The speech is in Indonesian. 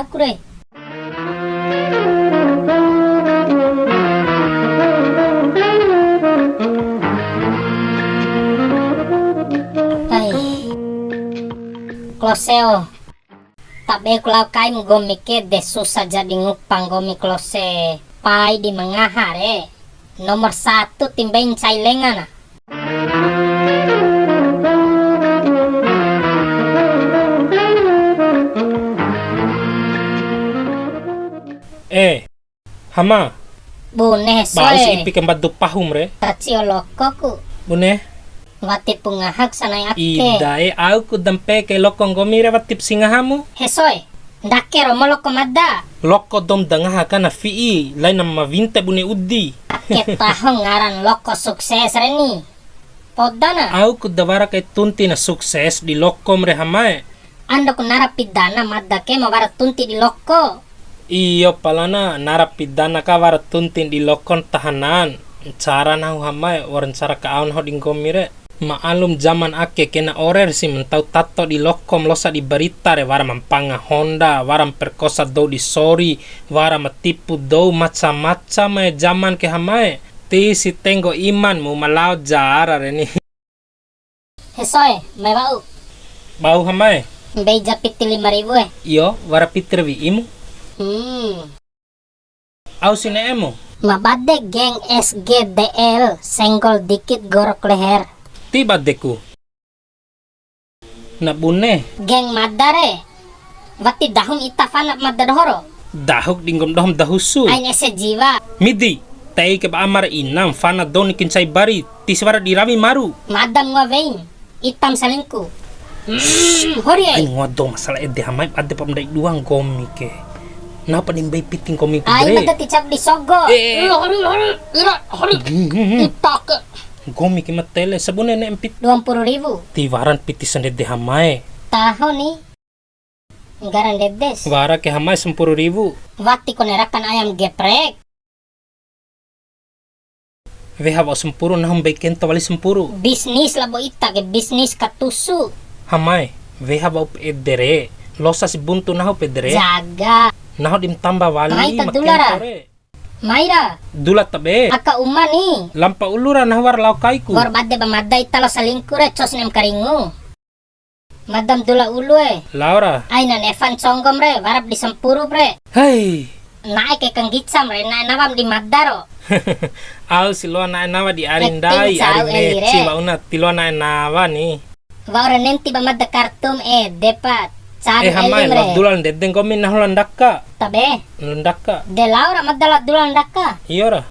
kure. Ay. Kloseo. Tabe kulau kai gomi ke de susah jadi ngupang gomi klose. Pai di mengahare. Nomor 1 timbain cailengan. Hama, Bune baus soe. ipi kembadu pahum re. Tacio lokoku. Bune, Wati pungahak sanay akke. idae au ku dampe ke lokong gomi re watip singahamu. Hesoy. Ndake romolo komada. Loko dom dangaha kana fii, lain nama vinte bune uddi. Ketahong ngaran loko sukses reni. Podana. Au ku dawara kay tunti na sukses di lokom re hamae. Ando ku narapidana madake mawara tunti di loko. Iyo palana narapidana ka wara tunti di lokon tahanan. Cara nahu hamae waran cara kaon ho ding gomi re. Maalum zaman ake kena orer si mentau tato di lokom losa di berita re wara mampanga Honda, wara perkosa do di sori, wara matipu do macam-macam zaman ke hamae. Ti si tenggo iman mu malau jara re ni. Hesoy. May bau. Bau hamae. Beja piti 5.000 Iyo wara pitrewi imu. Au sine emo. Mabade geng SGDL. Senggol dikit gorok leher. Tiba deku. Na bune. Geng madare. Wati dahum itafana madadhoro. Dahuk dinggom dohom dahusu. Ain ese jiwa. Midi. Tai ke ba amar inam fana doni kinsay bari. Tiswara dirami maru. Madam nga vein. Itam salingku. Hori Ay ay. ngwado masalah ede hamay ade pamday duang gomi ke. Napa nimbay piting komi Ay pidre. madati cak di sogo. Hori. Itak. Gomi ki matele sabune na empit. 20.000. Tiwaran pitisan ede hamay. Taho ni. Garan dedes. Wara ke hamay 10.000. Wati ko nerakan ayam geprek. Veha wa 10 na humbay kento wali 10. Bisnis labo ita ke bisnis katusu. Hamay. Veha wa edere. Losa si buntu naho pedre. Jaga. Naho dim tamba wali. Ay, makento tadulara. re. Mayra. Dulat tabe. Aka umani. Lampa ulura nahwar laukaiku. Gor badde ba maday talo sa lingkure chos nem karingu. Madam dula ulu Laura. Ay nan Evan songgom re. Warap di sempuru pre. Hey. Naik ke kenggitsam re. Nawam di madaro. Au silua na nawa di arindai Eting, ari elire. meci wa una tilua na nawa ni. Waura nenti ba madda kartum depat. Cari Hamay elim re. dulan dedeng komin nahulan dakka. Tabe. Nundakka. De Laura madala dulan daka. Iyora.